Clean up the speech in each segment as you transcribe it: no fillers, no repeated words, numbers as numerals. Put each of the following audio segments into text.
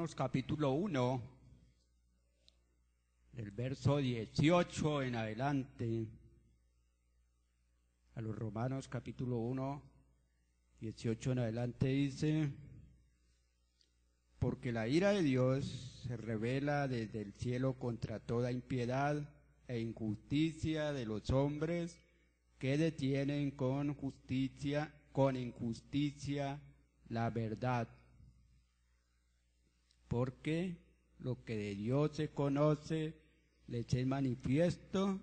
Capítulo 1, del verso 18 en adelante, a los Romanos capítulo 1, 18 en adelante dice: porque la ira de Dios se revela desde el cielo contra toda impiedad e injusticia de los hombres que detienen con injusticia la verdad. Porque lo que de Dios se conoce les es manifiesto,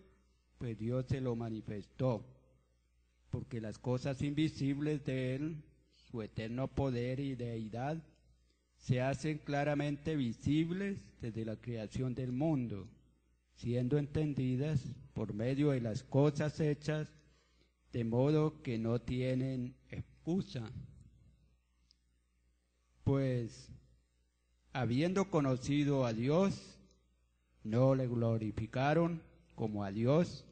pues Dios se lo manifestó. Porque las cosas invisibles de Él, su eterno poder y deidad, se hacen claramente visibles desde la creación del mundo, siendo entendidas por medio de las cosas hechas, de modo que no tienen excusa. Pues, habiendo conocido a Dios, no le glorificaron como a Dios,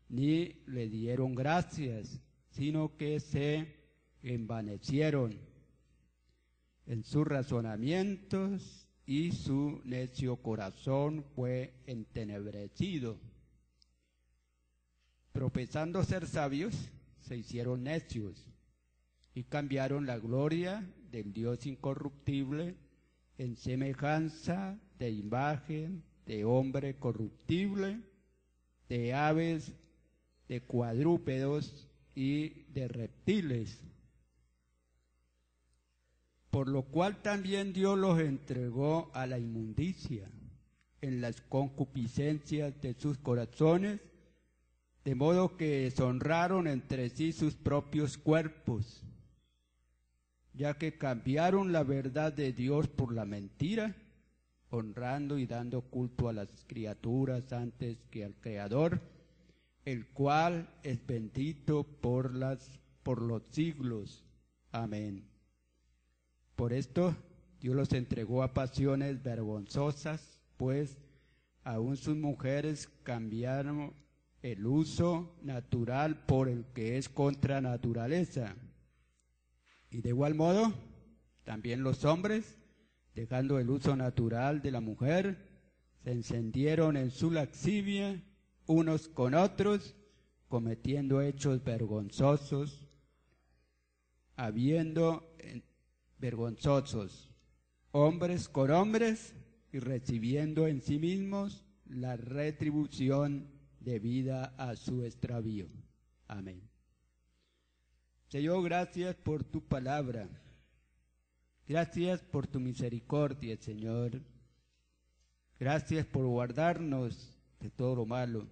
ni le dieron gracias, sino que se envanecieron en sus razonamientos, y su necio corazón fue entenebrecido. Profesando ser sabios, se hicieron necios, y cambiaron la gloria del Dios incorruptible en semejanza de imagen de hombre corruptible, de aves, de cuadrúpedos y de reptiles. Por lo cual también Dios los entregó a la inmundicia en las concupiscencias de sus corazones, de modo que deshonraron entre sí sus propios cuerpos, ya que cambiaron la verdad de Dios por la mentira, honrando y dando culto a las criaturas antes que al Creador, el cual es bendito por los siglos. Amén. Por esto Dios los entregó a pasiones vergonzosas, pues aún sus mujeres cambiaron el uso natural por el que es contra naturaleza. Y de igual modo, también los hombres, dejando el uso natural de la mujer, se encendieron en su lascivia unos con otros, cometiendo hechos vergonzosos, hombres con hombres, y recibiendo en sí mismos la retribución debida a su extravío. Amén. Señor, gracias por tu palabra. Gracias por tu misericordia, Señor. Gracias por guardarnos de todo lo malo.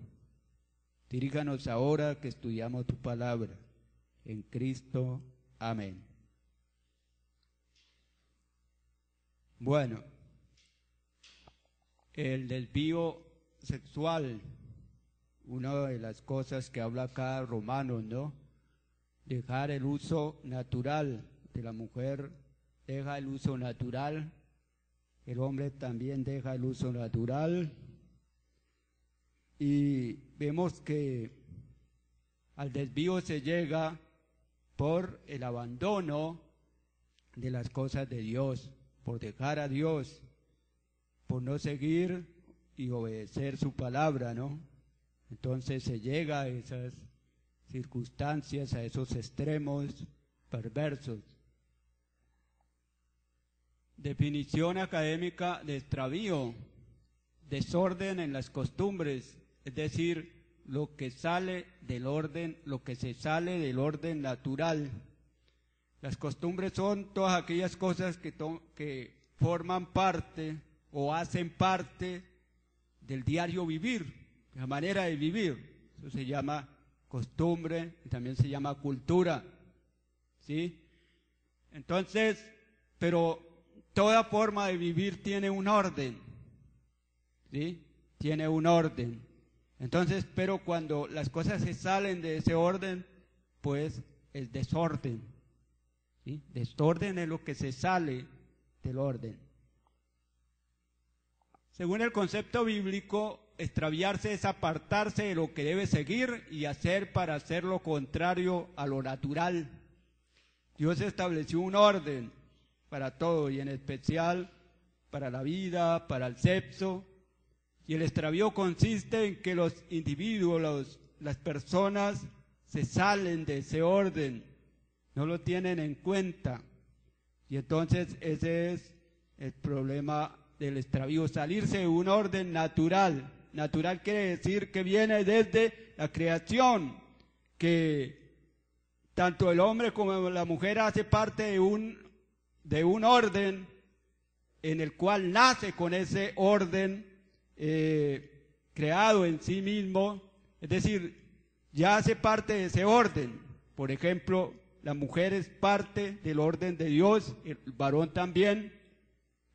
Diríjanos ahora que estudiamos tu palabra. En Cristo. Amén. Bueno, el desvío sexual, una de las cosas que habla acá Romanos, ¿no? Dejar el uso natural de la mujer, deja el uso natural, el hombre también deja el uso natural, y vemos que al desvío se llega por el abandono de las cosas de Dios, por dejar a Dios, por no seguir y obedecer su palabra, ¿no? Entonces se llega a esas circunstancias, a esos extremos perversos. Definición académica de extravío: desorden en las costumbres, es decir, lo que sale del orden, lo que se sale del orden natural. Las costumbres son todas aquellas cosas que forman parte o hacen parte del diario vivir, la manera de vivir. Eso se llama costumbre y también se llama cultura, ¿sí? Entonces, pero toda forma de vivir tiene un orden, ¿sí? Tiene un orden. Entonces, pero cuando las cosas se salen de ese orden, pues es desorden, ¿sí? Desorden es lo que se sale del orden. Según el concepto bíblico, extraviarse es apartarse de lo que debe seguir y hacer para hacer lo contrario a lo natural. Dios estableció un orden para todo, y en especial para la vida, para el sexo. Y el extravío consiste en que los individuos, las personas, se salen de ese orden, no lo tienen en cuenta. Y entonces ese es el problema del extravío, salirse de un orden natural. Natural quiere decir que viene desde la creación, que tanto el hombre como la mujer hace parte de un orden en el cual nace con ese orden creado en sí mismo, es decir, ya hace parte de ese orden. Por ejemplo, la mujer es parte del orden de Dios, el varón también.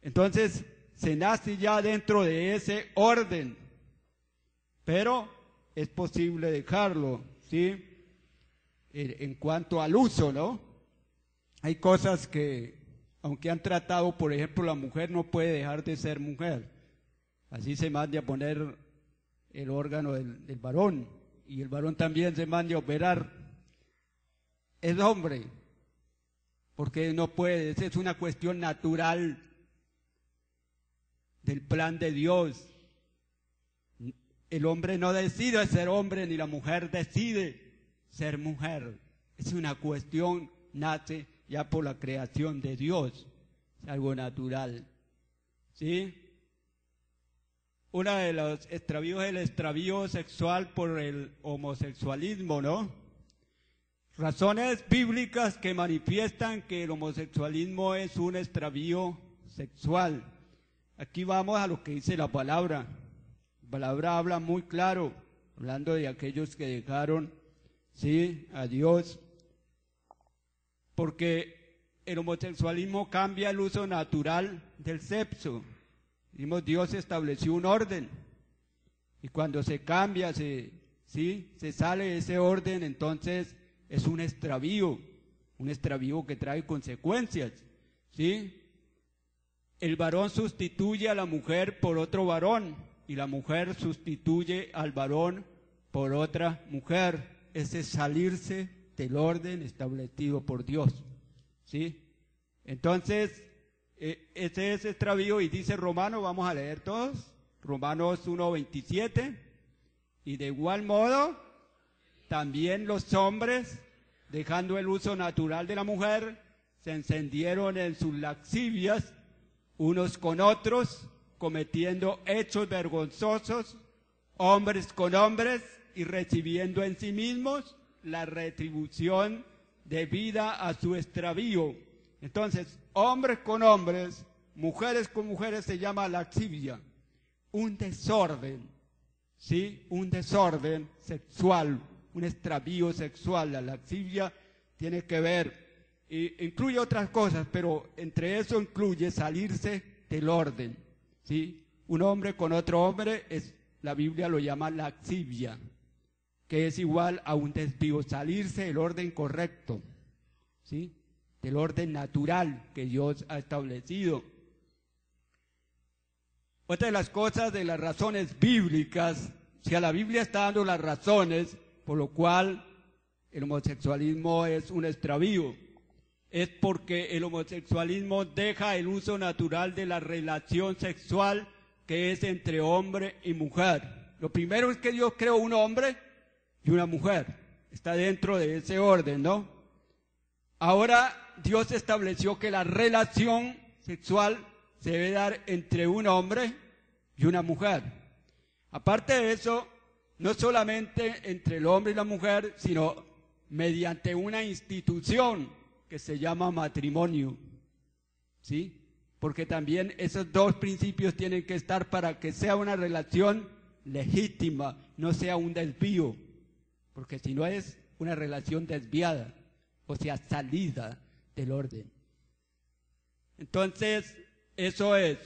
Entonces, se nace ya dentro de ese orden, pero es posible dejarlo, ¿sí? En cuanto al uso, ¿no? Hay cosas que, aunque han tratado, por ejemplo, la mujer no puede dejar de ser mujer. Así se manda a poner el órgano del varón, y el varón también se manda a operar. Es hombre, porque no puede, esa es una cuestión natural del plan de Dios. El hombre no decide ser hombre, ni la mujer decide ser mujer. Es una cuestión, nace ya por la creación de Dios, es algo natural, ¿sí? Uno de los extravíos es el extravío sexual por el homosexualismo, ¿no? Razones bíblicas que manifiestan que el homosexualismo es un extravío sexual. Aquí vamos a lo que dice la palabra. La palabra habla muy claro, hablando de aquellos que dejaron, sí, a Dios, porque el homosexualismo cambia el uso natural del sexo. Dios estableció un orden, y cuando se cambia, se sale de ese orden, entonces es un extravío que trae consecuencias, ¿sí? El varón sustituye a la mujer por otro varón, y la mujer sustituye al varón por otra mujer. Ese es salirse del orden establecido por Dios, ¿sí? Entonces, ese es extravío, y dice Romanos, vamos a leer todos, Romanos 1:27, y de igual modo, también los hombres, dejando el uso natural de la mujer, se encendieron en sus lascivias unos con otros, cometiendo hechos vergonzosos, hombres con hombres, y recibiendo en sí mismos la retribución debida a su extravío. Entonces, hombres con hombres, mujeres con mujeres, se llama lascivia, un desorden, ¿sí? Un desorden sexual, un extravío sexual. La lascivia tiene que ver, incluye otras cosas, pero entre eso incluye salirse del orden, ¿sí? Un hombre con otro hombre, la Biblia lo llama lascivia, que es igual a un desvío, salirse del orden correcto, ¿sí? Del orden natural que Dios ha establecido. Otra de las cosas, de las razones bíblicas, si a la Biblia está dando las razones por lo cual el homosexualismo es un extravío, es porque el homosexualismo deja el uso natural de la relación sexual que es entre hombre y mujer. Lo primero es que Dios creó un hombre y una mujer, está dentro de ese orden, ¿no? Ahora Dios estableció que la relación sexual se debe dar entre un hombre y una mujer. Aparte de eso, no solamente entre el hombre y la mujer, sino mediante una institución que se llama matrimonio, ¿sí? Porque también esos dos principios tienen que estar para que sea una relación legítima, no sea un desvío, porque si no es una relación desviada, o sea, salida del orden. Entonces, eso es.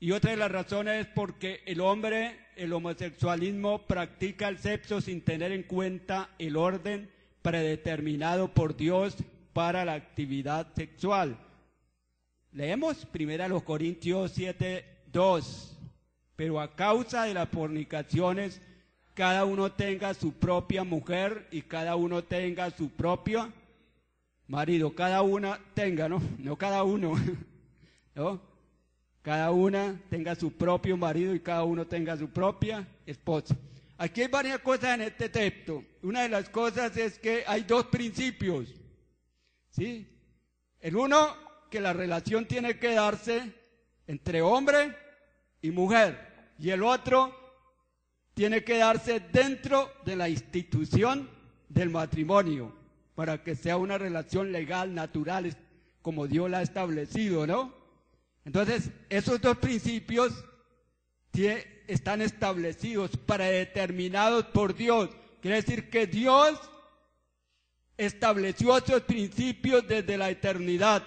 Y otra de las razones es porque el homosexualismo practica el sexo sin tener en cuenta el orden predeterminado por Dios para la actividad sexual. Leemos 1 Corintios 7:2. Pero a causa de las fornicaciones, cada uno tenga su propia mujer y cada uno tenga su propio marido. Cada una tenga, ¿no? No cada uno, ¿no? cada una tenga su propio marido y cada uno tenga su propia esposa. Aquí hay varias cosas en este texto. Una de las cosas es que hay dos principios, ¿sí? El uno, que la relación tiene que darse entre hombre y mujer, y el otro tiene que darse dentro de la institución del matrimonio, para que sea una relación legal, natural, como Dios la ha establecido, ¿no? Entonces, esos dos principios están establecidos, predeterminados por Dios. Quiere decir que Dios estableció esos principios desde la eternidad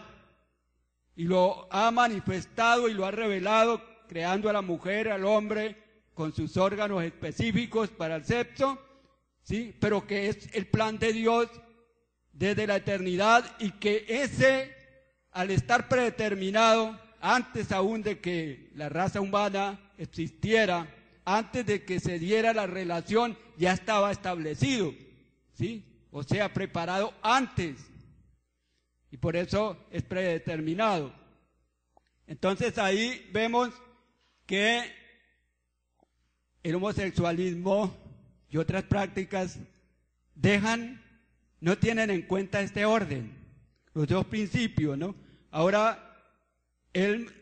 y lo ha manifestado y lo ha revelado, creando a la mujer, al hombre, con sus órganos específicos para el sexo, ¿sí? Pero que es el plan de Dios desde la eternidad, y que ese, al estar predeterminado, antes aún de que la raza humana existiera, antes de que se diera la relación, ya estaba establecido, ¿sí? O sea, preparado antes, y por eso es predeterminado. Entonces ahí vemos que el homosexualismo y otras prácticas no tienen en cuenta este orden, los dos principios, ¿no? Ahora,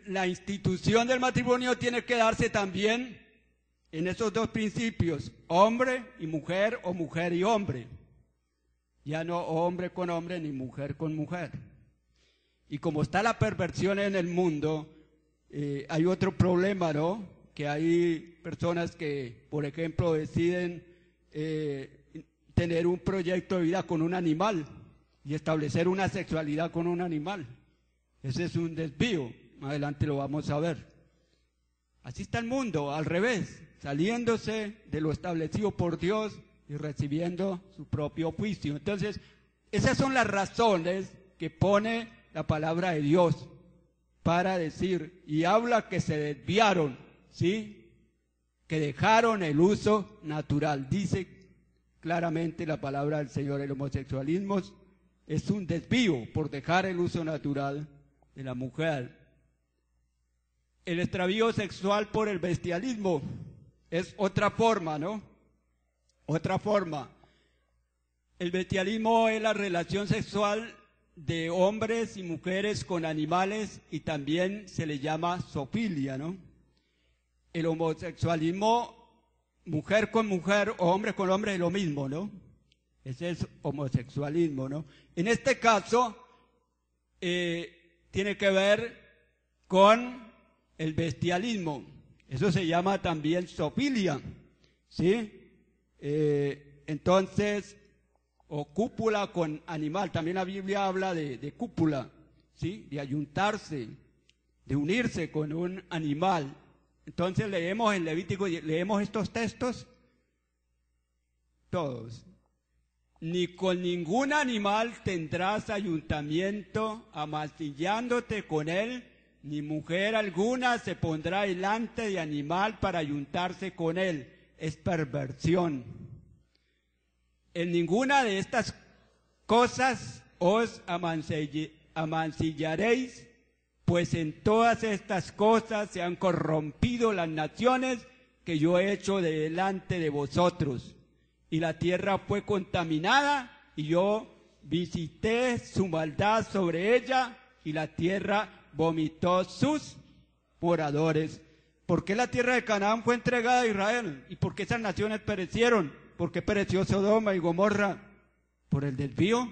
la institución del matrimonio tiene que darse también en esos dos principios, hombre y mujer o mujer y hombre. Ya no hombre con hombre ni mujer con mujer. Y como está la perversión en el mundo, hay otro problema, ¿no? Que hay personas que, por ejemplo, deciden tener un proyecto de vida con un animal y establecer una sexualidad con un animal. Ese es un desvío, más adelante lo vamos a ver. Así está el mundo, al revés, saliéndose de lo establecido por Dios y recibiendo su propio juicio. Entonces, esas son las razones que pone la palabra de Dios para decir, y habla que se desviaron, ¿sí? Que dejaron el uso natural. Dice claramente la palabra del Señor, el homosexualismo es un desvío por dejar el uso natural de la mujer. El extravío sexual por el bestialismo es otra forma, ¿no? Otra forma. El bestialismo es la relación sexual de hombres y mujeres con animales, y también se le llama zoofilia, ¿no? El homosexualismo, mujer con mujer o hombre con hombre, es lo mismo, ¿no? Ese es homosexualismo, ¿no? En este caso, tiene que ver con el bestialismo. Eso se llama también zoofilia, ¿sí? Entonces, o cúpula con animal. También la Biblia habla de cúpula, ¿sí? De ayuntarse, de unirse con un animal. Entonces leemos en Levítico, leemos estos textos, todos. Ni con ningún animal tendrás ayuntamiento, amancillándote con él, ni mujer alguna se pondrá delante de animal para ayuntarse con él. Es perversión. En ninguna de estas cosas os amancillaréis, pues en todas estas cosas se han corrompido las naciones que yo he hecho delante de vosotros. Y la tierra fue contaminada, y yo visité su maldad sobre ella, y la tierra vomitó sus moradores. ¿Por qué la tierra de Canaán fue entregada a Israel? ¿Y por qué esas naciones perecieron? ¿Por qué pereció Sodoma y Gomorra? Por el desvío,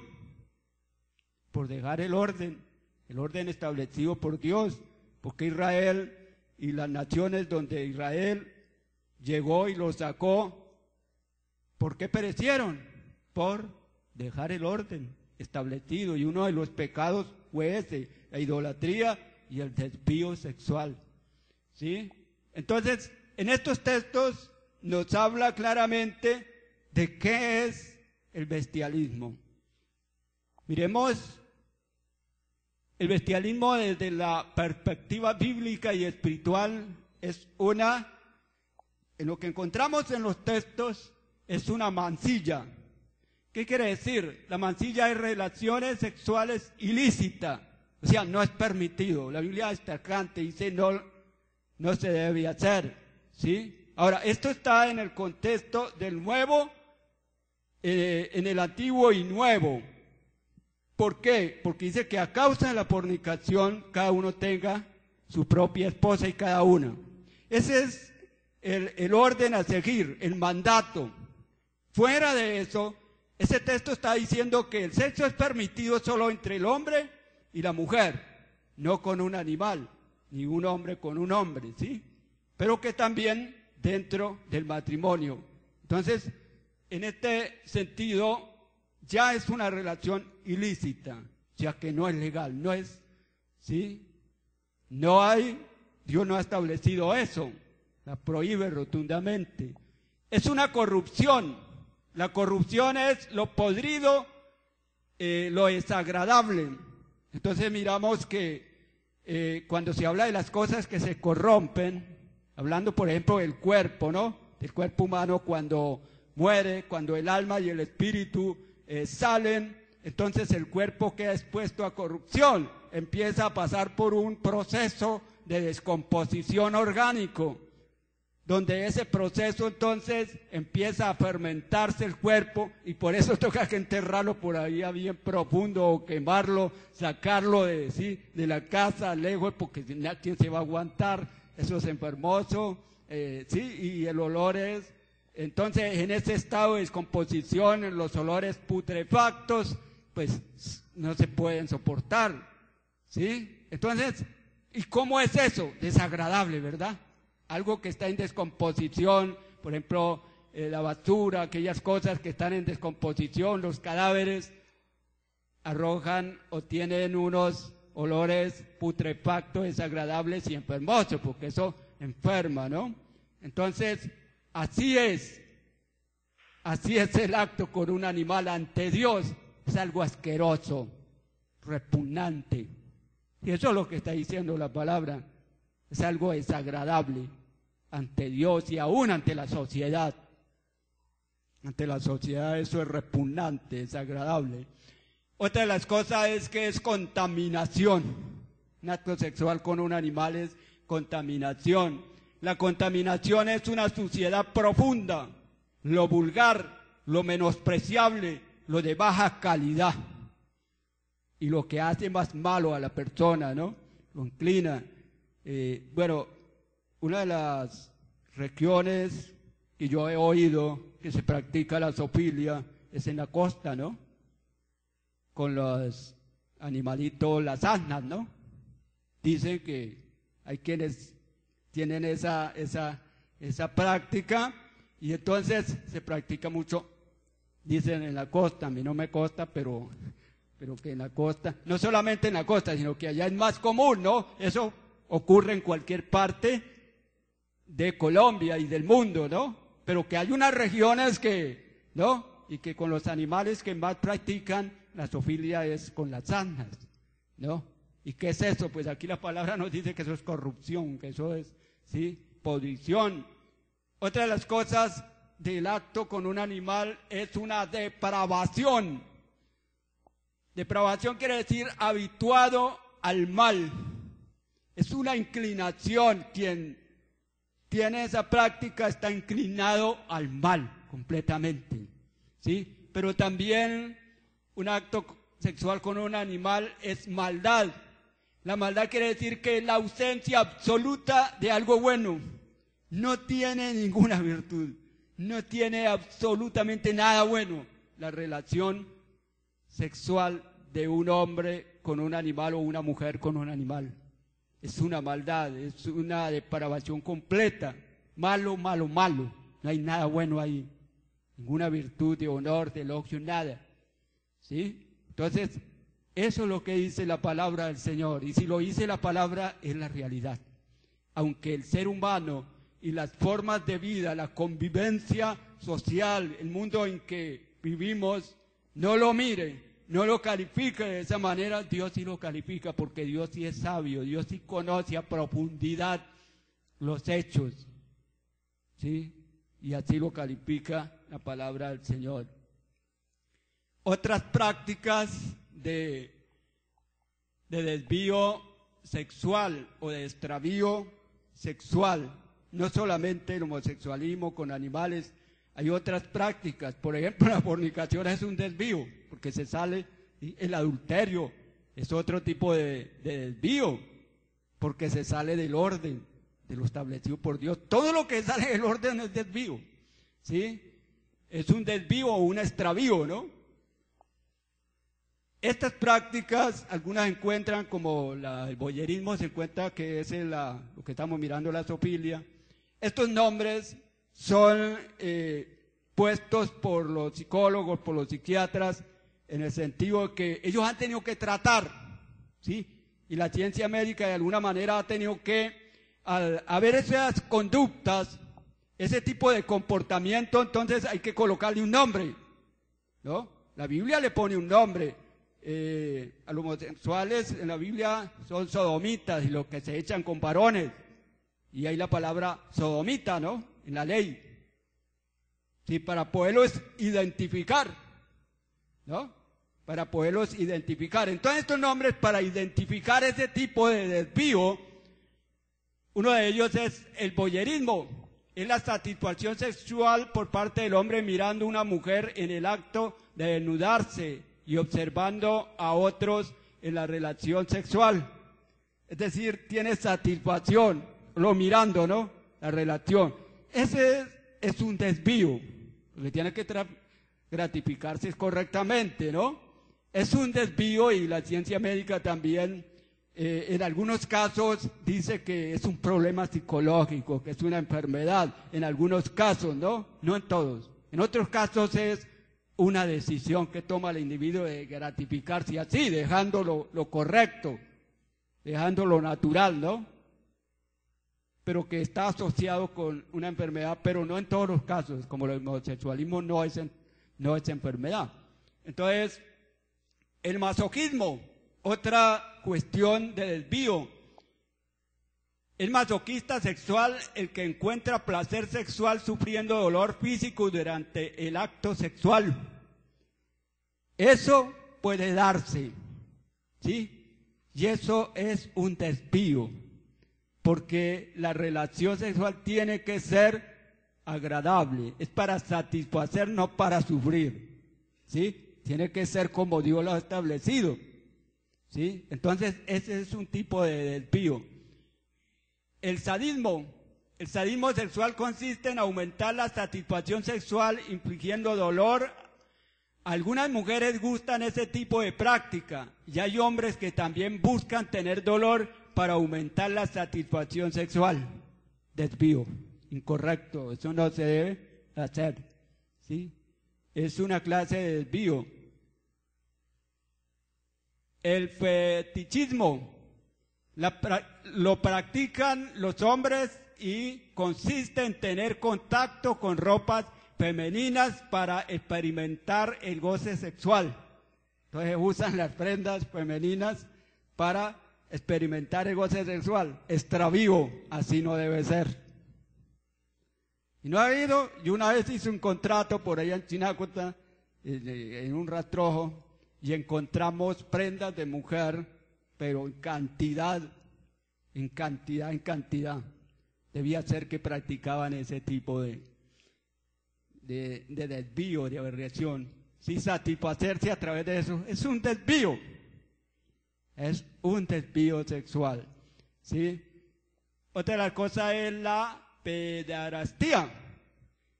por dejar el orden establecido por Dios. Porque Israel y las naciones donde Israel llegó y los sacó, ¿por qué perecieron? Por dejar el orden establecido. Y uno de los pecados fue ese, la idolatría y el desvío sexual, ¿sí? Entonces, en estos textos nos habla claramente de qué es el bestialismo. Miremos el bestialismo desde la perspectiva bíblica y espiritual. En lo que encontramos en los textos, es una mancilla. ¿Qué quiere decir? La mancilla es relaciones sexuales ilícitas, o sea, no es permitido. La Biblia es tajante, dice no no se debe hacer, ¿sí? Ahora, esto está en el contexto del nuevo, en el antiguo y nuevo. ¿Por qué? Porque dice que a causa de la fornicación cada uno tenga su propia esposa y cada una. Ese es el orden a seguir, el mandato. Fuera de eso, ese texto está diciendo que el sexo es permitido solo entre el hombre y la mujer, no con un animal, ni un hombre con un hombre, ¿sí? Pero que también dentro del matrimonio. Entonces, en este sentido, ya es una relación ilícita, ya que no es legal, no es, ¿sí? No hay, Dios no ha establecido eso, la prohíbe rotundamente. Es una corrupción, la corrupción es lo podrido, lo desagradable. Entonces miramos que cuando se habla de las cosas que se corrompen, hablando por ejemplo del cuerpo, ¿no? Del cuerpo humano cuando muere, cuando el alma y el espíritu salen, entonces el cuerpo queda expuesto a corrupción, empieza a pasar por un proceso de descomposición orgánico, donde ese proceso entonces empieza a fermentarse el cuerpo y por eso toca que enterrarlo por ahí a bien profundo o quemarlo, sacarlo de, ¿sí? de la casa lejos porque nadie se va a aguantar, eso es enfermoso, ¿sí? Y el olor es, entonces en ese estado de descomposición, los olores putrefactos, pues no se pueden soportar, ¿sí? Entonces, ¿y cómo es eso? Desagradable, ¿verdad? Algo que está en descomposición, por ejemplo, la basura, aquellas cosas que están en descomposición, los cadáveres arrojan o tienen unos olores putrefactos, desagradables y enfermosos, porque eso enferma, ¿no? Entonces, así es el acto con un animal ante Dios, es algo asqueroso, repugnante, y eso es lo que está diciendo la palabra. Es algo desagradable ante Dios y aún ante la sociedad. Ante la sociedad eso es repugnante, desagradable. Otra de las cosas es que es contaminación. Un acto sexual con un animal es contaminación. La contaminación es una suciedad profunda, lo vulgar, lo menospreciable, lo de baja calidad. Y lo que hace más malo a la persona, ¿no? Lo inclina. Bueno, una de las regiones que yo he oído que se practica la zoofilia es en la costa, ¿no? Con los animalitos, las asnas, ¿no? Dicen que hay quienes tienen esa práctica y entonces se practica mucho, dicen en la costa, a mí no me consta, pero que en la costa, no solamente en la costa, sino que allá es más común, ¿no? Eso ocurre en cualquier parte de Colombia y del mundo, ¿no? Pero que hay unas regiones que, ¿no? Y que con los animales que más practican la zoofilia es con las asnas, ¿no? ¿Y qué es eso? Pues aquí la palabra nos dice que eso es corrupción, que eso es, ¿sí? Podrición. Otra de las cosas del acto con un animal es una depravación. Depravación quiere decir habituado al mal. Es una inclinación, quien tiene esa práctica está inclinado al mal completamente, ¿sí? Pero también un acto sexual con un animal es maldad. La maldad quiere decir que es la ausencia absoluta de algo bueno. No tiene ninguna virtud, no tiene absolutamente nada bueno la relación sexual de un hombre con un animal o una mujer con un animal. Es una maldad, es una depravación completa, malo, malo, malo, no hay nada bueno ahí, ninguna virtud de honor, de elogio, nada, ¿sí? Entonces, eso es lo que dice la palabra del Señor, y si lo dice la palabra, es la realidad. Aunque el ser humano y las formas de vida, la convivencia social, el mundo en que vivimos, no lo mire, no lo califique de esa manera, Dios sí lo califica, porque Dios sí es sabio, Dios sí conoce a profundidad los hechos, ¿sí? Y así lo califica la palabra del Señor. Otras prácticas de desvío sexual o de extravío sexual, no solamente el homosexualismo con animales, hay otras prácticas. Por ejemplo, la fornicación es un desvío, porque se sale, el adulterio es otro tipo de desvío, porque se sale del orden, de lo establecido por Dios. Todo lo que sale del orden es desvío, ¿sí? Es un desvío o un extravío, ¿no? Estas prácticas, algunas encuentran como el voyerismo, se encuentra que es lo que estamos mirando, la zoofilia. Estos nombres son puestos por los psicólogos, por los psiquiatras, en el sentido de que ellos han tenido que tratar, ¿sí? Y la ciencia médica de alguna manera ha tenido que, al haber esas conductas, ese tipo de comportamiento, entonces hay que colocarle un nombre, ¿no? La Biblia le pone un nombre. A los homosexuales en la Biblia son sodomitas y los que se echan con varones. Y hay la palabra sodomita, ¿no? En la ley. Sí, para poderlos identificar, ¿no? Para poderlos identificar. Entonces estos nombres para identificar ese tipo de desvío, uno de ellos es el voyerismo. Es la satisfacción sexual por parte del hombre mirando a una mujer en el acto de desnudarse y observando a otros en la relación sexual. Es decir, tiene satisfacción, lo mirando, ¿no? La relación. Ese es un desvío, porque tiene que gratificarse correctamente, ¿no? Es un desvío y la ciencia médica también, en algunos casos, dice que es un problema psicológico, que es una enfermedad, en algunos casos, ¿no? No en todos. En otros casos es una decisión que toma el individuo de gratificarse así, dejando lo correcto, dejando lo natural, ¿no? Pero que está asociado con una enfermedad, pero no en todos los casos, como el homosexualismo no es enfermedad. Entonces, el masoquismo, otra cuestión de desvío. El masoquista sexual, el que encuentra placer sexual sufriendo dolor físico durante el acto sexual. Eso puede darse, ¿sí? Y eso es un desvío, porque la relación sexual tiene que ser agradable, es para satisfacer, no para sufrir, ¿sí? Tiene que ser como Dios lo ha establecido, ¿sí? Entonces ese es un tipo de desvío. El sadismo sexual consiste en aumentar la satisfacción sexual infligiendo dolor. Algunas mujeres gustan ese tipo de práctica y hay hombres que también buscan tener dolor para aumentar la satisfacción sexual. Desvío, incorrecto, eso no se debe hacer, ¿sí? Es una clase de desvío. El fetichismo lo practican los hombres y consiste en tener contacto con ropas femeninas para experimentar el goce sexual. Entonces usan las prendas femeninas para experimentar el goce sexual. Extravío, así no debe ser. Y no ha habido, yo una vez hice un contrato por allá en Chinácota, en un rastrojo, y encontramos prendas de mujer, pero en cantidad. Debía ser que practicaban ese tipo de desvío, de aberración. Sí, satisfacerse a través de eso es un desvío. Es un desvío sexual, ¿sí? Otra de las cosas es la pederastía,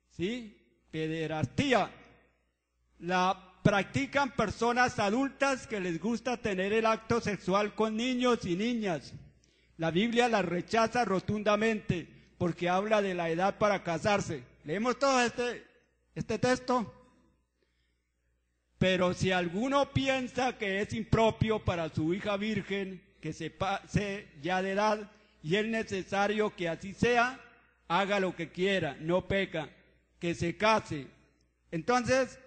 ¿sí? Pederastía. La practican personas adultas que les gusta tener el acto sexual con niños y niñas. La Biblia la rechaza rotundamente porque habla de la edad para casarse. Leemos todo este texto. Pero si alguno piensa que es impropio para su hija virgen, que se pase ya de edad, y es necesario que así sea, haga lo que quiera, no peca, que se case. Entonces,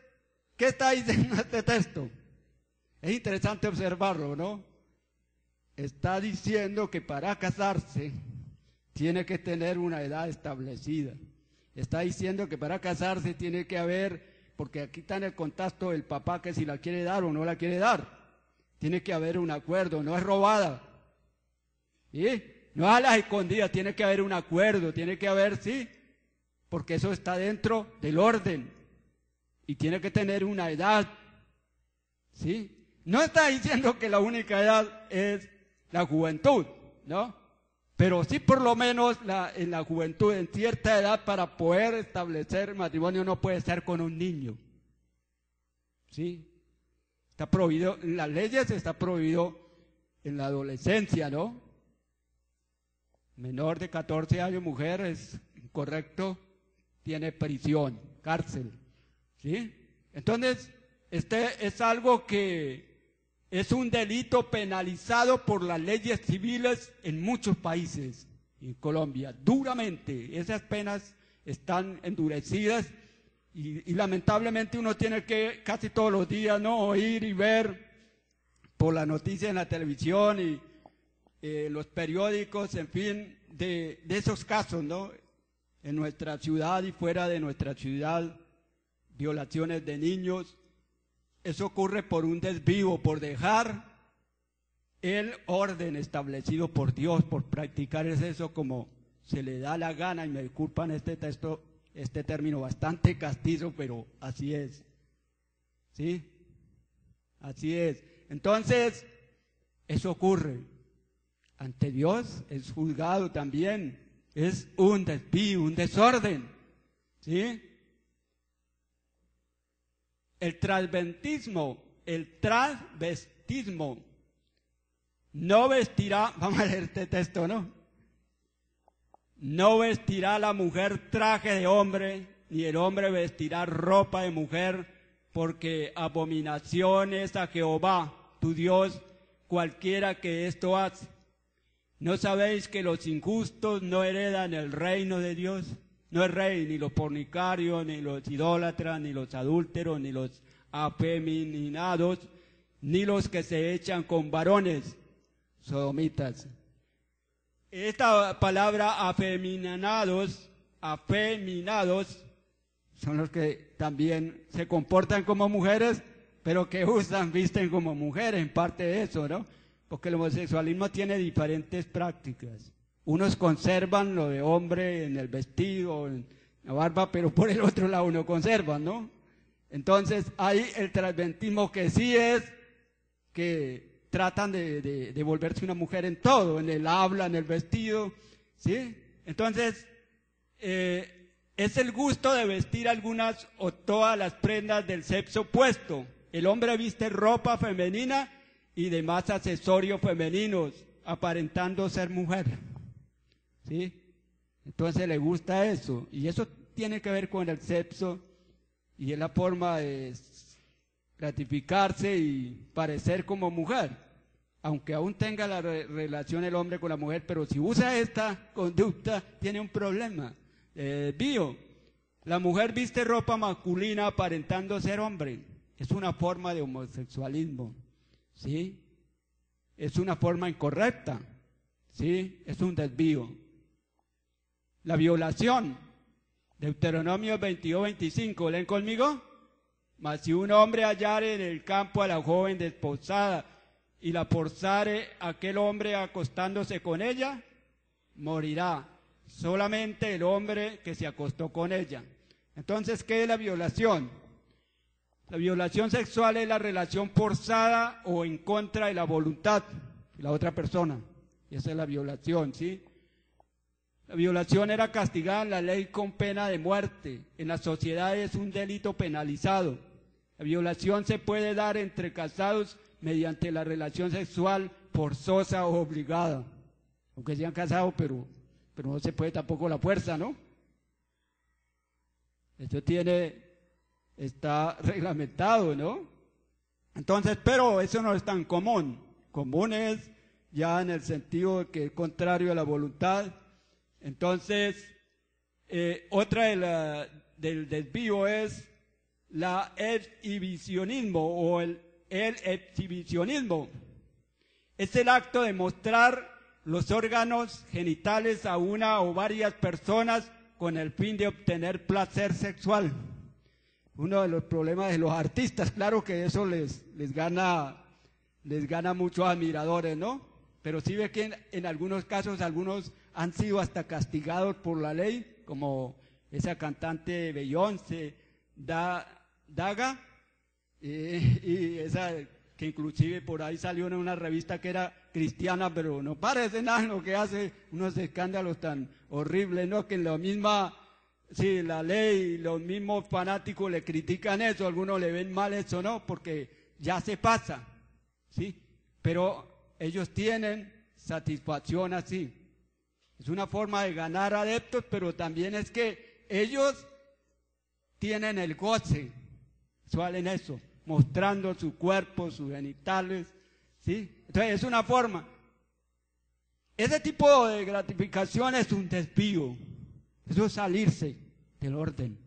¿qué está diciendo este texto? Es interesante observarlo, ¿no? Está diciendo que para casarse tiene que tener una edad establecida. Está diciendo que para casarse tiene que haber, porque aquí está en el contacto el papá que si la quiere dar o no la quiere dar. Tiene que haber un acuerdo, no es robada. ¿Sí? No a las escondidas, tiene que haber un acuerdo, tiene que haber, sí, porque eso está dentro del orden y tiene que tener una edad, ¿sí? No está diciendo que la única edad es la juventud, ¿no? Pero sí por lo menos en la juventud, en cierta edad, para poder establecer matrimonio no puede ser con un niño, ¿sí? Está prohibido, en las leyes está prohibido en la adolescencia, ¿no? Menor de 14 años, mujer, es incorrecto, tiene prisión, cárcel, ¿sí? Entonces, este es algo que es un delito penalizado por las leyes civiles en muchos países, en Colombia, duramente. Esas penas están endurecidas y lamentablemente uno tiene que casi todos los días, ¿no?, oír y ver por la noticia en la televisión y los periódicos, en fin, de esos casos, ¿no?, en nuestra ciudad y fuera de nuestra ciudad, violaciones de niños. Eso ocurre por un desvío, por dejar el orden establecido por Dios, por practicar eso como se le da la gana, y me disculpan este término bastante castizo, pero así es, ¿sí? Así es. Entonces, eso ocurre. Ante Dios es juzgado también, es un desvío, un desorden, ¿sí? El transvestismo no vestirá, vamos a leer este texto, ¿no? No vestirá la mujer traje de hombre, ni el hombre vestirá ropa de mujer, porque abominación es a Jehová, tu Dios, cualquiera que esto hace. ¿No sabéis que los injustos no heredan el reino de Dios? No es rey ni los fornicarios, ni los idólatras, ni los adúlteros, ni los afeminados, ni los que se echan con varones, sodomitas. Esta palabra afeminados son los que también se comportan como mujeres, pero que visten como mujeres, en parte de eso, ¿no? Porque el homosexualismo tiene diferentes prácticas. Unos conservan lo de hombre en el vestido, en la barba, pero por el otro lado no conservan, ¿no? Entonces hay el transvestismo que sí es que tratan de volverse una mujer en todo, en el habla, en el vestido, ¿sí? Entonces, es el gusto de vestir algunas o todas las prendas del sexo opuesto. El hombre viste ropa femenina y demás accesorios femeninos, aparentando ser mujer, ¿sí? Entonces le gusta eso, y eso tiene que ver con el sexo, y es la forma de gratificarse y parecer como mujer, aunque aún tenga la relación el hombre con la mujer, pero si usa esta conducta, tiene un problema. La mujer viste ropa masculina aparentando ser hombre, es una forma de homosexualismo, ¿sí? Es una forma incorrecta, ¿sí? Es un desvío. La violación, Deuteronomio 22:25, ¿leen conmigo? Mas si un hombre hallare en el campo a la joven desposada y la forzare aquel hombre acostándose con ella, morirá. Solamente el hombre que se acostó con ella. Entonces, ¿qué es la violación? La violación sexual es la relación forzada o en contra de la voluntad de la otra persona. Y esa es la violación, ¿sí? La violación era castigada en la ley con pena de muerte. En la sociedad es un delito penalizado. La violación se puede dar entre casados mediante la relación sexual forzosa o obligada. Aunque sean casados, pero no se puede tampoco la fuerza, ¿no? Esto está reglamentado, ¿no? Entonces, pero eso no es tan común. Común es ya en el sentido de que es contrario a la voluntad. Entonces, otra del desvío es la exhibicionismo o el exhibicionismo. Es el acto de mostrar los órganos genitales a una o varias personas con el fin de obtener placer sexual. Uno de los problemas de los artistas, claro que eso les gana muchos admiradores, ¿no? pero sí ve que en algunos casos algunos han sido hasta castigados por la ley, como esa cantante Beyoncé, Daga, y esa que inclusive por ahí salió en una revista que era cristiana, pero no parece nada lo que hace, unos escándalos tan horribles, ¿no? Que en la misma, sí, la ley, los mismos fanáticos le critican eso, algunos le ven mal eso, ¿no? Porque ya se pasa, ¿sí? Pero ellos tienen satisfacción así. Es una forma de ganar adeptos, pero también es que ellos tienen el goce, suelen eso, mostrando su cuerpo, sus genitales, ¿sí? Entonces es una forma. Ese tipo de gratificación es un desvío, eso es salirse del orden,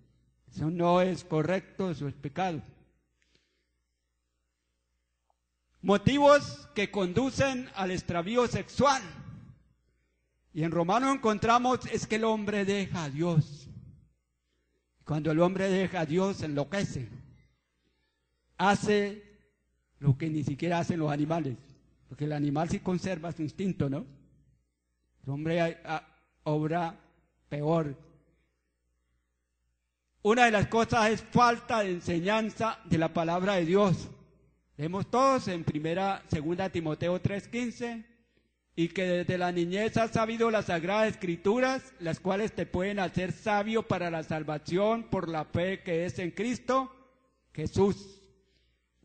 eso no es correcto, eso es pecado. Motivos que conducen al extravío sexual. Y en Romanos encontramos es que el hombre deja a Dios. Cuando el hombre deja a Dios, enloquece. Hace lo que ni siquiera hacen los animales. Porque el animal sí conserva su instinto, ¿no? El hombre obra peor. Una de las cosas es falta de enseñanza de la palabra de Dios. Leemos todos en 2 Timoteo 3:15, y que desde la niñez has sabido las sagradas escrituras, las cuales te pueden hacer sabio para la salvación por la fe que es en Cristo Jesús.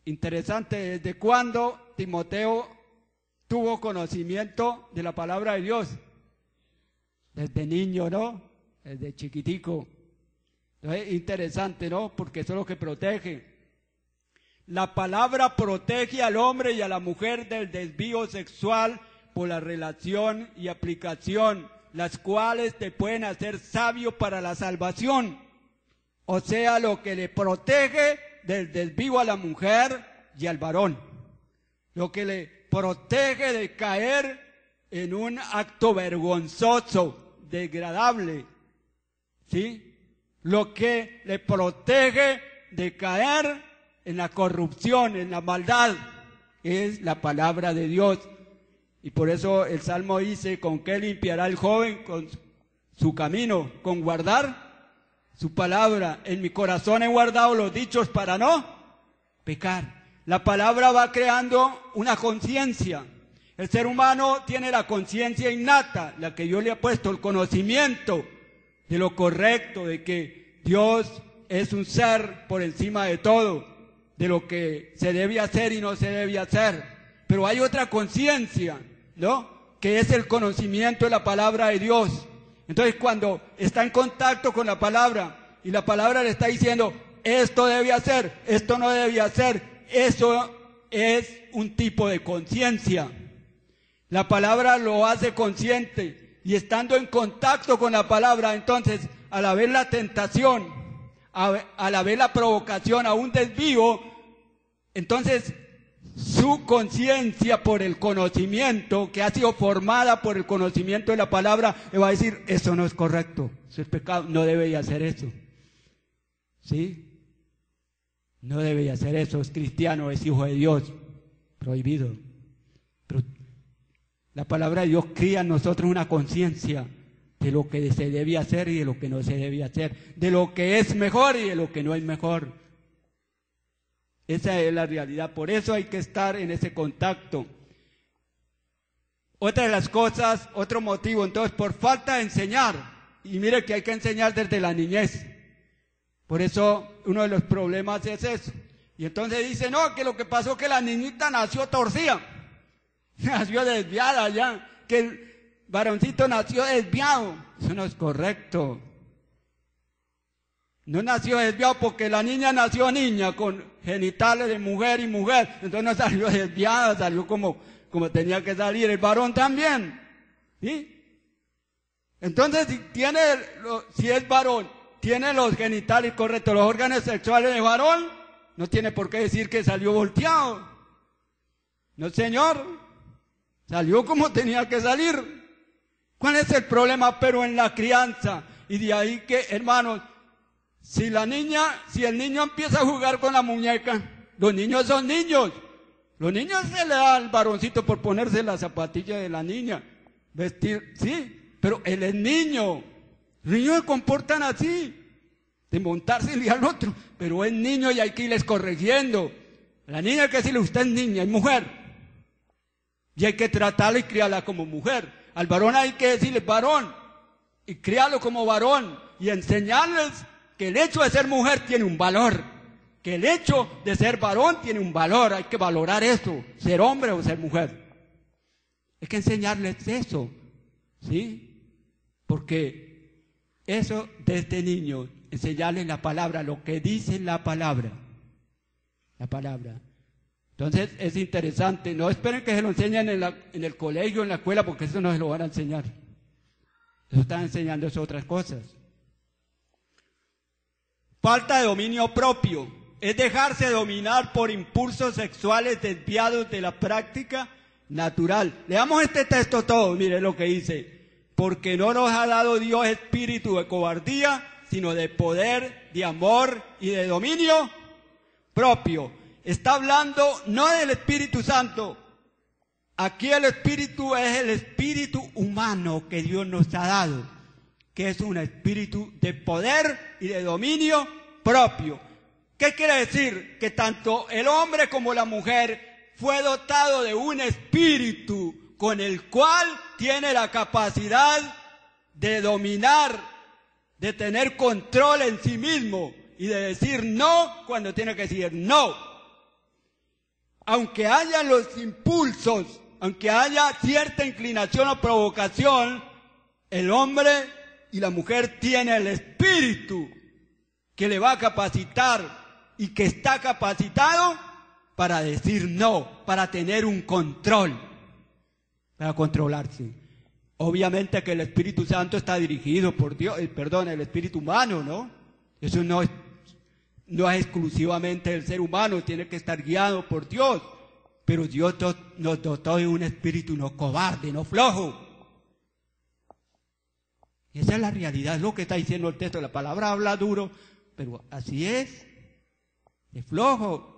Interesante, ¿desde cuándo Timoteo tuvo conocimiento de la palabra de Dios? Desde niño, ¿no? Desde chiquitico. Entonces, interesante, ¿no? Porque eso es lo que protege. La palabra protege al hombre y a la mujer del desvío sexual por la relación y aplicación, las cuales te pueden hacer sabio para la salvación. O sea, lo que le protege del desvío a la mujer y al varón. Lo que le protege de caer en un acto vergonzoso, degradable. ¿Sí? Lo que le protege de caer en la corrupción, en la maldad, es la palabra de Dios. Y por eso el Salmo dice, ¿con qué limpiará el joven? Con su camino, con guardar su palabra. En mi corazón he guardado los dichos para no pecar. La palabra va creando una conciencia. El ser humano tiene la conciencia innata, la que Dios le ha puesto, el conocimiento de lo correcto, de que Dios es un ser por encima de todo, de lo que se debe hacer y no se debe hacer. Pero hay otra conciencia, ¿no? Que es el conocimiento de la palabra de Dios. Entonces, cuando está en contacto con la palabra y la palabra le está diciendo, esto debe hacer, esto no debe hacer, eso es un tipo de conciencia. La palabra lo hace consciente y estando en contacto con la palabra, entonces, al haber la tentación, al haber la provocación a un desvío, entonces su conciencia por el conocimiento, que ha sido formada por el conocimiento de la palabra, le va a decir, eso no es correcto, eso es pecado, no debe hacer eso. ¿Sí? No debe hacer eso, es cristiano, es hijo de Dios, prohibido. Pero la palabra de Dios cría en nosotros una conciencia de lo que se debe hacer y de lo que no se debe hacer, de lo que es mejor y de lo que no es mejor. Esa es la realidad, por eso hay que estar en ese contacto. Otra de las cosas, otro motivo, entonces, por falta de enseñar, y mire que hay que enseñar desde la niñez. Por eso uno de los problemas es eso. Y entonces dice, no, que lo que pasó es que la niñita nació torcida, nació desviada ya, que el varoncito nació desviado. Eso no es correcto. No nació desviado porque la niña nació niña, con genitales de mujer y mujer. Entonces no salió desviada, salió como tenía que salir. El varón también. ¿Sí? Entonces si es varón, tiene los genitales correctos, los órganos sexuales de varón, no tiene por qué decir que salió volteado. No, señor. Salió como tenía que salir. ¿Cuál es el problema? Pero en la crianza. Y de ahí que, hermanos, si el niño empieza a jugar con la muñeca, los niños son niños. Los niños se le da al varoncito por ponerse la zapatilla de la niña, vestir, sí, pero él es niño. Los niños se comportan así, de montársele al otro, pero es niño y hay que irles corrigiendo. La niña hay que decirle, usted es niña, es mujer, y hay que tratarla y criarla como mujer. Al varón hay que decirle varón, y criarlo como varón, y enseñarles que el hecho de ser mujer tiene un valor, que el hecho de ser varón tiene un valor, hay que valorar eso, ser hombre o ser mujer. Hay que enseñarles eso, ¿sí? Porque eso desde niño, enseñarles la palabra, lo que dice la palabra. La palabra. Entonces es interesante, no esperen que se lo enseñen en el colegio, en la escuela, porque eso no se lo van a enseñar. Eso están enseñando otras cosas. Falta de dominio propio es dejarse dominar por impulsos sexuales desviados de la práctica natural. Leamos este texto todo, mire lo que dice. Porque no nos ha dado Dios espíritu de cobardía, sino de poder, de amor y de dominio propio. Está hablando no del Espíritu Santo. Aquí el espíritu es el espíritu humano que Dios nos ha dado, que es un espíritu de poder y de dominio propio. ¿Qué quiere decir? Que tanto el hombre como la mujer fue dotado de un espíritu con el cual tiene la capacidad de dominar, de tener control en sí mismo y de decir no cuando tiene que decir no. Aunque haya los impulsos, aunque haya cierta inclinación o provocación, el hombre y la mujer tienen el espíritu que le va a capacitar y que está capacitado para decir no, para tener un control, para controlarse. Obviamente que el Espíritu Santo está dirigido por Dios, el espíritu humano, ¿no? Eso no es exclusivamente el ser humano, tiene que estar guiado por Dios. Pero Dios nos dotó de un espíritu no cobarde, no flojo. Esa es la realidad, es lo que está diciendo el texto. La palabra habla duro, pero así es flojo.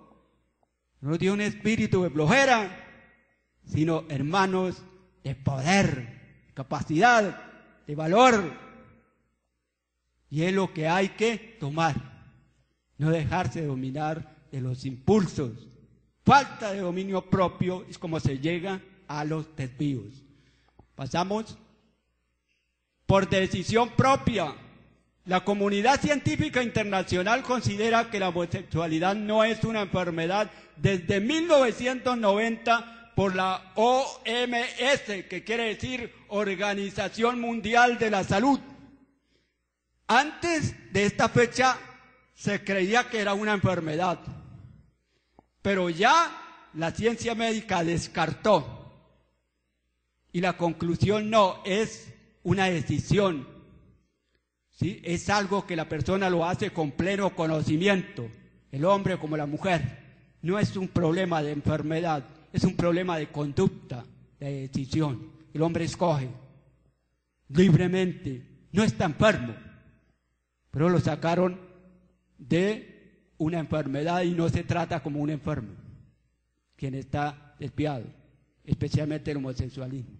No dio un espíritu de flojera, sino, hermanos, de poder, de capacidad, de valor. Y es lo que hay que tomar, no dejarse dominar de los impulsos. Falta de dominio propio es como se llega a los desvíos. Pasamos por decisión propia. La comunidad científica internacional considera que la homosexualidad no es una enfermedad desde 1990 por la OMS, que quiere decir Organización Mundial de la Salud. Antes de esta fecha se creía que era una enfermedad, pero ya la ciencia médica descartó y la conclusión no, es una decisión, ¿sí? Es algo que la persona lo hace con pleno conocimiento, el hombre como la mujer. No es un problema de enfermedad, es un problema de conducta, de decisión. El hombre escoge libremente, no está enfermo, pero lo sacaron de una enfermedad y no se trata como un enfermo quien está desviado, especialmente el homosexualismo,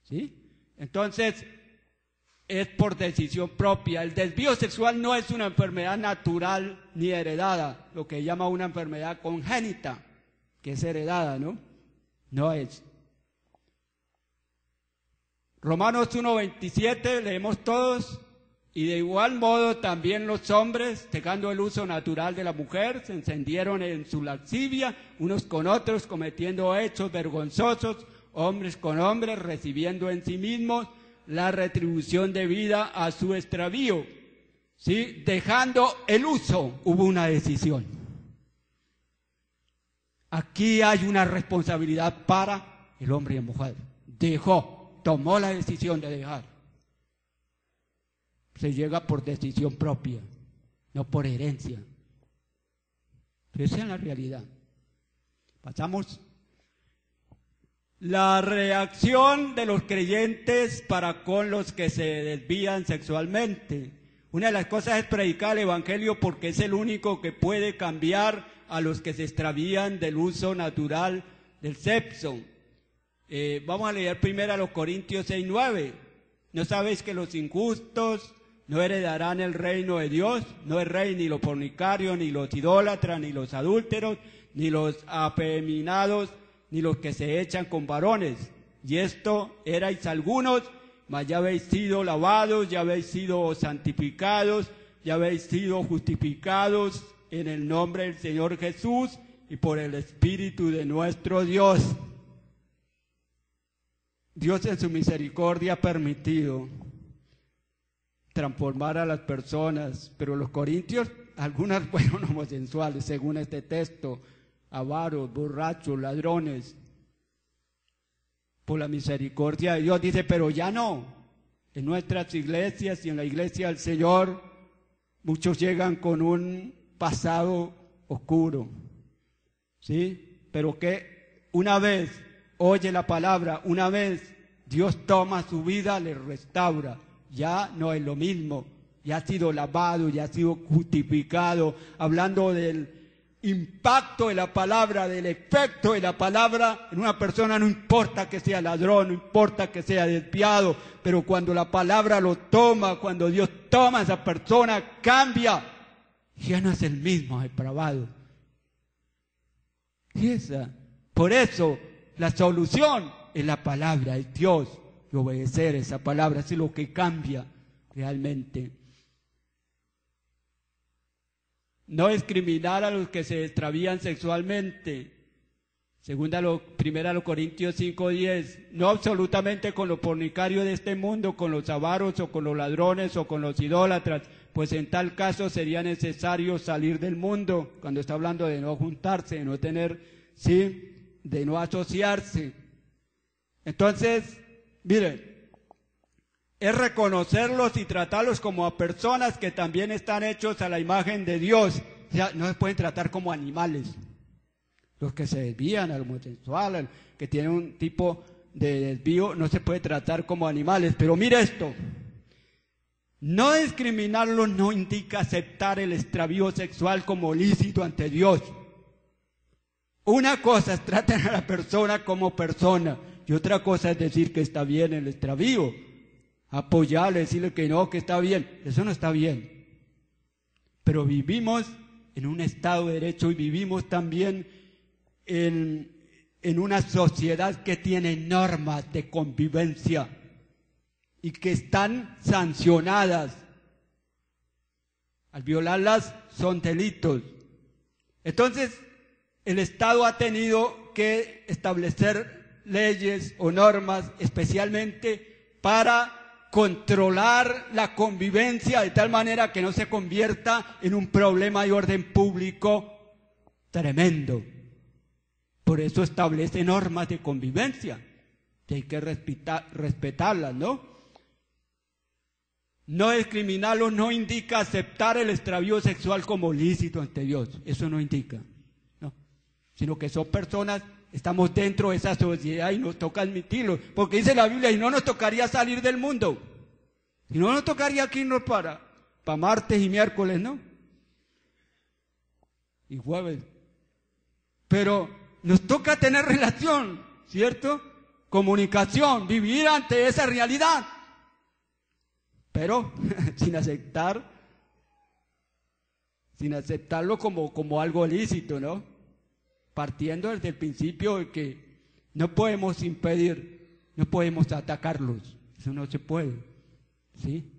¿sí? Entonces es por decisión propia. El desvío sexual no es una enfermedad natural ni heredada, lo que llama una enfermedad congénita, que es heredada, ¿no? No es. Romanos 1:27, leemos todos. Y de igual modo también los hombres, dejando el uso natural de la mujer, se encendieron en su lascivia, unos con otros, cometiendo hechos vergonzosos, hombres con hombres, recibiendo en sí mismos la retribución debida a su extravío. ¿Sí? Dejando el uso, hubo una decisión. Aquí hay una responsabilidad para el hombre y la mujer. Tomó la decisión de dejar. Se llega por decisión propia, no por herencia. Esa es la realidad. Pasamos. La reacción de los creyentes para con los que se desvían sexualmente. Una de las cosas es predicar el evangelio porque es el único que puede cambiar a los que se extravían del uso natural del sexo. Vamos a leer primero a los Corintios 6:9. ¿No sabéis que los injustos no heredarán el reino de Dios? No es rey ni los fornicarios, ni los idólatras, ni los adúlteros, ni los afeminados, ni los que se echan con varones. Y esto erais algunos, mas ya habéis sido lavados, ya habéis sido santificados, ya habéis sido justificados en el nombre del Señor Jesús y por el Espíritu de nuestro Dios. Dios en su misericordia ha permitido transformar a las personas, pero los corintios, algunas fueron homosexuales, según este texto, avaros, borrachos, ladrones. Por la misericordia de Dios dice, pero ya no. En nuestras iglesias y en la iglesia del Señor, muchos llegan con un pasado oscuro, ¿sí? Pero que una vez oye la palabra, una vez Dios toma su vida, le restaura. Ya no es lo mismo, ya ha sido lavado, ya ha sido justificado, hablando del impacto de la palabra, del efecto de la palabra en una persona. No importa que sea ladrón, no importa que sea desviado, pero cuando la palabra lo toma, cuando Dios toma a esa persona, cambia, ya no es el mismo depravado. Por eso la solución es la palabra, es Dios, y obedecer esa palabra, es lo que cambia realmente. No discriminar a los que se extravían sexualmente. Primera Corintios 5:10. No absolutamente con los fornicarios de este mundo, con los avaros o con los ladrones o con los idólatras, pues en tal caso sería necesario salir del mundo. Cuando está hablando de no juntarse, de no tener, sí, de no asociarse. Entonces, miren, es reconocerlos y tratarlos como a personas que también están hechos a la imagen de Dios. O sea, no se pueden tratar como animales. Los que se desvían al homosexual, al que tienen un tipo de desvío, no se puede tratar como animales. Pero mire esto, no discriminarlos no indica aceptar el extravío sexual como lícito ante Dios. Una cosa es tratar a la persona como persona, y otra cosa es decir que está bien el extravío. Apoyarle, decirle que no, que está bien. Eso no está bien. Pero vivimos en un Estado de Derecho y vivimos también en una sociedad que tiene normas de convivencia y que están sancionadas. Al violarlas son delitos. Entonces, el Estado ha tenido que establecer leyes o normas especialmente para controlar la convivencia de tal manera que no se convierta en un problema de orden público tremendo. Por eso establece normas de convivencia, que hay que respetarlas, ¿no? No discriminarlos no indica aceptar el extravío sexual como lícito ante Dios, eso no indica, ¿no? Sino que son personas, estamos dentro de esa sociedad y nos toca admitirlo, porque dice la Biblia, y no nos tocaría salir del mundo, y no nos tocaría aquí irnos para martes y miércoles, ¿no? Y jueves. Pero nos toca tener relación, ¿cierto? Comunicación, vivir ante esa realidad. Pero sin aceptarlo como algo lícito, ¿no? Partiendo desde el principio de que no podemos impedir, no podemos atacarlos, eso no se puede, ¿sí?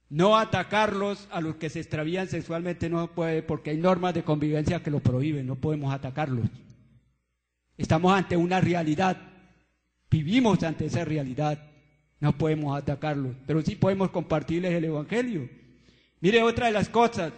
No atacarlos a los que se extravían sexualmente no se puede porque hay normas de convivencia que lo prohíben, no podemos atacarlos. Estamos ante una realidad, vivimos ante esa realidad, no podemos atacarlos, pero sí podemos compartirles el Evangelio. Mire, otra de las cosas,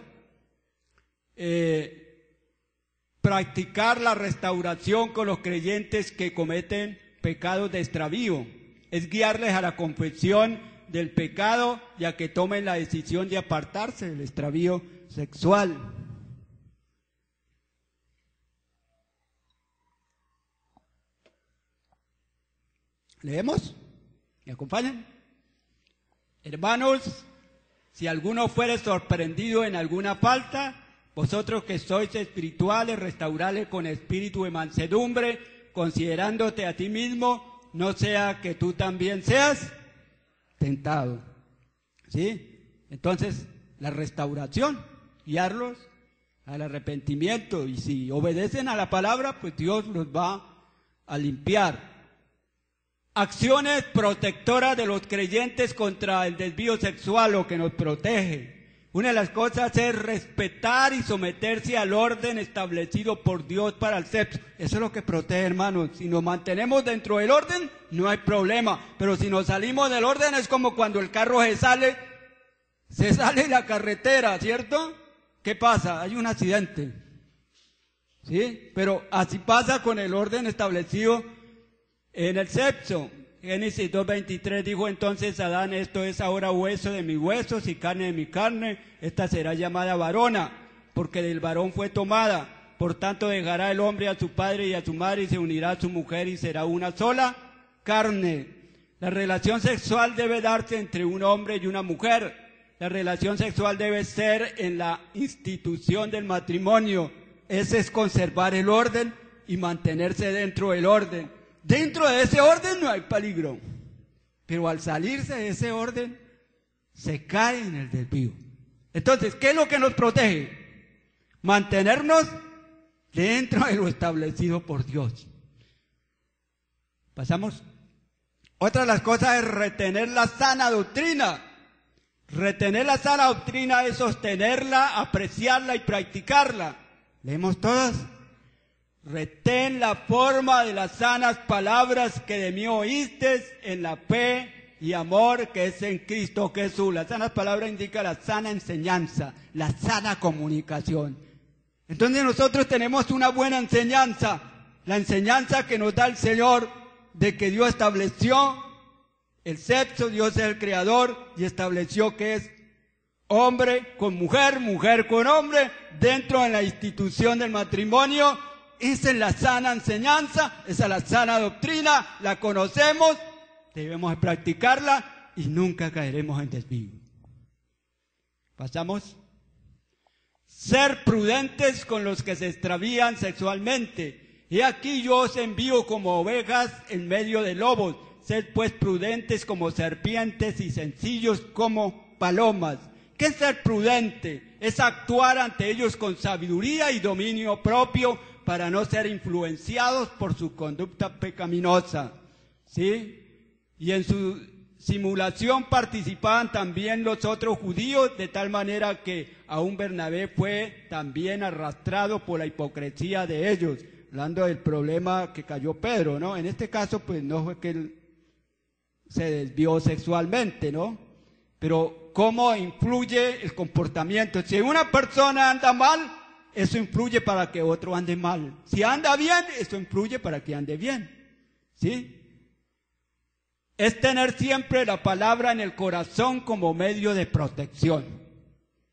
practicar la restauración con los creyentes que cometen pecados de extravío, es guiarles a la confesión del pecado y a que tomen la decisión de apartarse del extravío sexual. ¿Leemos? ¿Me acompañan? Hermanos, si alguno fuere sorprendido en alguna falta, vosotros que sois espirituales, restaurarle con espíritu de mansedumbre, considerándote a ti mismo, no sea que tú también seas tentado. ¿Sí? Entonces, la restauración, guiarlos al arrepentimiento, y si obedecen a la palabra, pues Dios los va a limpiar. Acciones protectoras de los creyentes contra el desvío sexual, lo que nos protege. Una de las cosas es respetar y someterse al orden establecido por Dios para el sexo. Eso es lo que protege, hermanos. Si nos mantenemos dentro del orden, no hay problema. Pero si nos salimos del orden, es como cuando el carro se sale de la carretera, ¿cierto? ¿Qué pasa? Hay un accidente. ¿Sí? Pero así pasa con el orden establecido en el sexo. Génesis 2:23 dijo entonces Adán: esto es ahora hueso de mis huesos y carne de mi carne, esta será llamada varona, porque del varón fue tomada. Por tanto dejará el hombre a su padre y a su madre y se unirá a su mujer y será una sola carne. La relación sexual debe darse entre un hombre y una mujer. La relación sexual debe ser en la institución del matrimonio. Ese es conservar el orden y mantenerse dentro del orden. Dentro de ese orden no hay peligro, pero al salirse de ese orden, se cae en el desvío. Entonces, ¿qué es lo que nos protege? Mantenernos dentro de lo establecido por Dios. Pasamos. Otra de las cosas es retener la sana doctrina. Retener la sana doctrina es sostenerla, apreciarla y practicarla. ¿Leemos todos? Retén la forma de las sanas palabras que de mí oíste en la fe y amor que es en Cristo Jesús. Las sanas palabras indican la sana enseñanza, la sana comunicación. Entonces nosotros tenemos una buena enseñanza, la enseñanza que nos da el Señor de que Dios estableció el sexo, Dios es el creador y estableció que es hombre con mujer, mujer con hombre, dentro de la institución del matrimonio. Esa es la sana enseñanza, esa es la sana doctrina, la conocemos, debemos de practicarla y nunca caeremos en desvío. Pasamos. Ser prudentes con los que se extravían sexualmente. He aquí yo os envío como ovejas en medio de lobos. Sed pues prudentes como serpientes y sencillos como palomas. ¿Qué es ser prudente? Es actuar ante ellos con sabiduría y dominio propio, para no ser influenciados por su conducta pecaminosa, ¿sí? Y en su simulación participaban también los otros judíos, de tal manera que aún Bernabé fue también arrastrado por la hipocresía de ellos, hablando del problema que cayó Pedro, ¿no? En este caso, pues no fue que él se desvió sexualmente, ¿no? Pero ¿cómo influye el comportamiento? Si una persona anda mal, eso influye para que otro ande mal. Si anda bien, eso influye para que ande bien. ¿Sí? Es tener siempre la palabra en el corazón como medio de protección.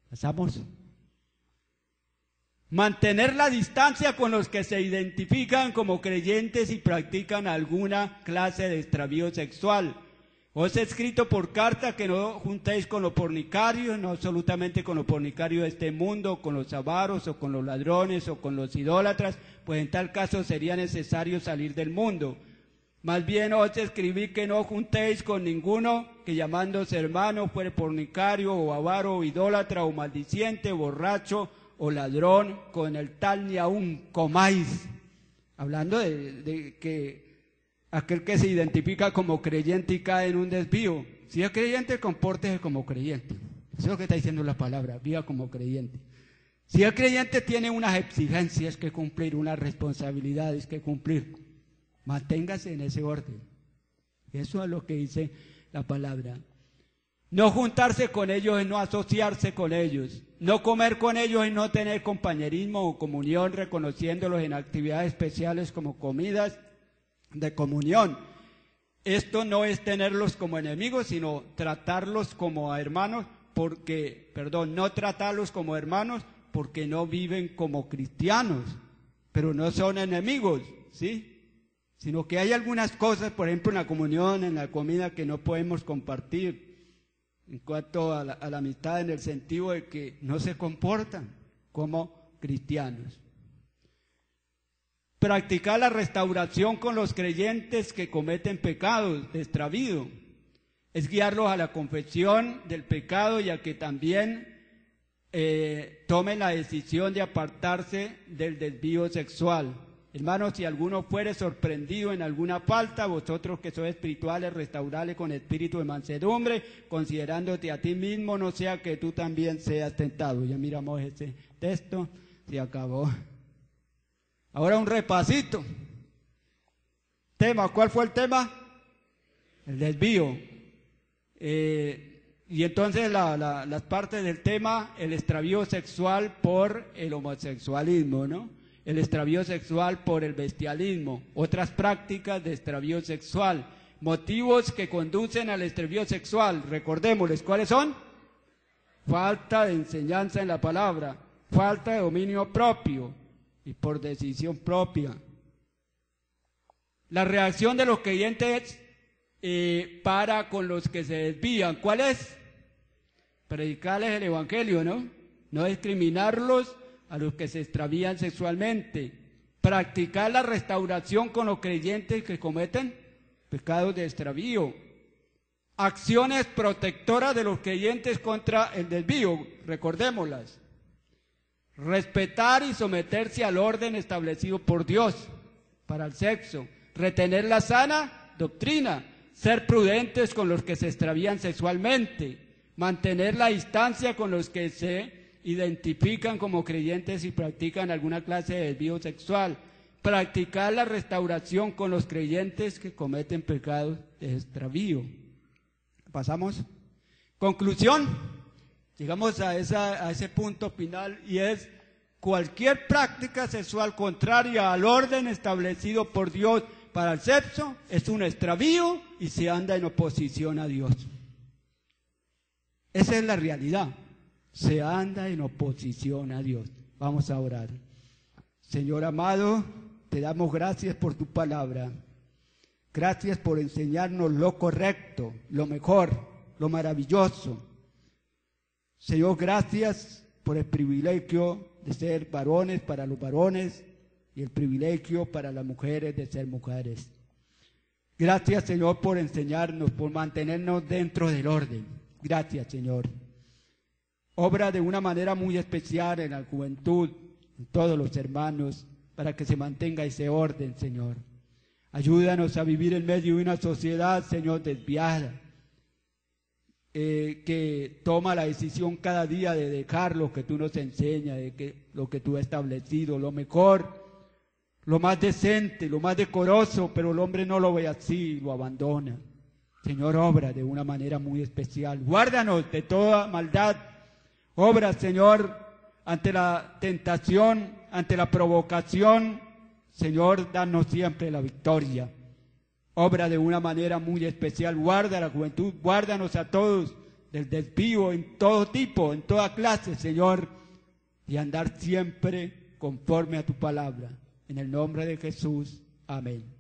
¿Pasamos? Mantener la distancia con los que se identifican como creyentes y practican alguna clase de extravío sexual. Os he escrito por carta que no juntéis con los fornicarios, no absolutamente con los fornicarios de este mundo, con los avaros o con los ladrones o con los idólatras, pues en tal caso sería necesario salir del mundo. Más bien os escribí que no juntéis con ninguno que llamándose hermano fuere fornicario o avaro o idólatra o maldiciente, borracho o ladrón, con el tal ni aún comáis. Hablando de que aquel que se identifica como creyente y cae en un desvío. Si es creyente, compórtese como creyente. Eso es lo que está diciendo la palabra, viva como creyente. Si es creyente, tiene unas exigencias que cumplir, unas responsabilidades que cumplir. Manténgase en ese orden. Eso es lo que dice la palabra. No juntarse con ellos es no asociarse con ellos. No comer con ellos es no tener compañerismo o comunión, reconociéndolos en actividades especiales como comidas de comunión. Esto no es tenerlos como enemigos, sino tratarlos como hermanos, no tratarlos como hermanos porque no viven como cristianos, pero no son enemigos, ¿sí? Sino que hay algunas cosas, por ejemplo en la comunión, en la comida, que no podemos compartir en cuanto a la amistad, en el sentido de que no se comportan como cristianos. Practicar la restauración con los creyentes que cometen pecados de extravío es guiarlos a la confesión del pecado y a que también tomen la decisión de apartarse del desvío sexual. Hermanos, si alguno fuere sorprendido en alguna falta, vosotros que sois espirituales, restaurale con espíritu de mansedumbre, considerándote a ti mismo, no sea que tú también seas tentado. Ya miramos ese texto, se acabó. Ahora un repasito. Tema, ¿cuál fue el tema? El desvío. Y entonces las partes del tema, el extravío sexual por el homosexualismo, ¿no? El extravío sexual por el bestialismo, otras prácticas de extravío sexual, motivos que conducen al extravío sexual, recordémosles, ¿cuáles son? Falta de enseñanza en la palabra, falta de dominio propio y por decisión propia. La reacción de los creyentes para con los que se desvían, ¿cuál es? Predicarles el evangelio, ¿no? No discriminarlos a los que se extravían sexualmente, practicar la restauración con los creyentes que cometen pecados de extravío, acciones protectoras de los creyentes contra el desvío, recordémoslas, respetar y someterse al orden establecido por Dios para el sexo, retener la sana doctrina, ser prudentes con los que se extravían sexualmente, mantener la distancia con los que se identifican como creyentes y practican alguna clase de desvío sexual, practicar la restauración con los creyentes que cometen pecados de extravío. Pasamos. Conclusión. Llegamos a ese punto final y es: cualquier práctica sexual contraria al orden establecido por Dios para el sexo es un extravío y se anda en oposición a Dios. Esa es la realidad. Se anda en oposición a Dios. Vamos a orar. Señor amado, te damos gracias por tu palabra. Gracias por enseñarnos lo correcto, lo mejor, lo maravilloso. Señor, gracias por el privilegio de ser varones para los varones y el privilegio para las mujeres de ser mujeres. Gracias, Señor, por enseñarnos, por mantenernos dentro del orden. Gracias, Señor. Obra de una manera muy especial en la juventud, en todos los hermanos, para que se mantenga ese orden, Señor. Ayúdanos a vivir en medio de una sociedad, Señor, desviada, que toma la decisión cada día de dejar lo que tú nos enseñas, lo que tú has establecido, lo mejor, lo más decente, lo más decoroso, pero el hombre no lo ve así, lo abandona. Señor, obra de una manera muy especial. Guárdanos de toda maldad. Obra, Señor, ante la tentación, ante la provocación. Señor, danos siempre la victoria. Obra de una manera muy especial. Guarda a la juventud, guárdanos a todos del desvío en todo tipo, en toda clase, Señor, y andar siempre conforme a tu palabra. En el nombre de Jesús. Amén.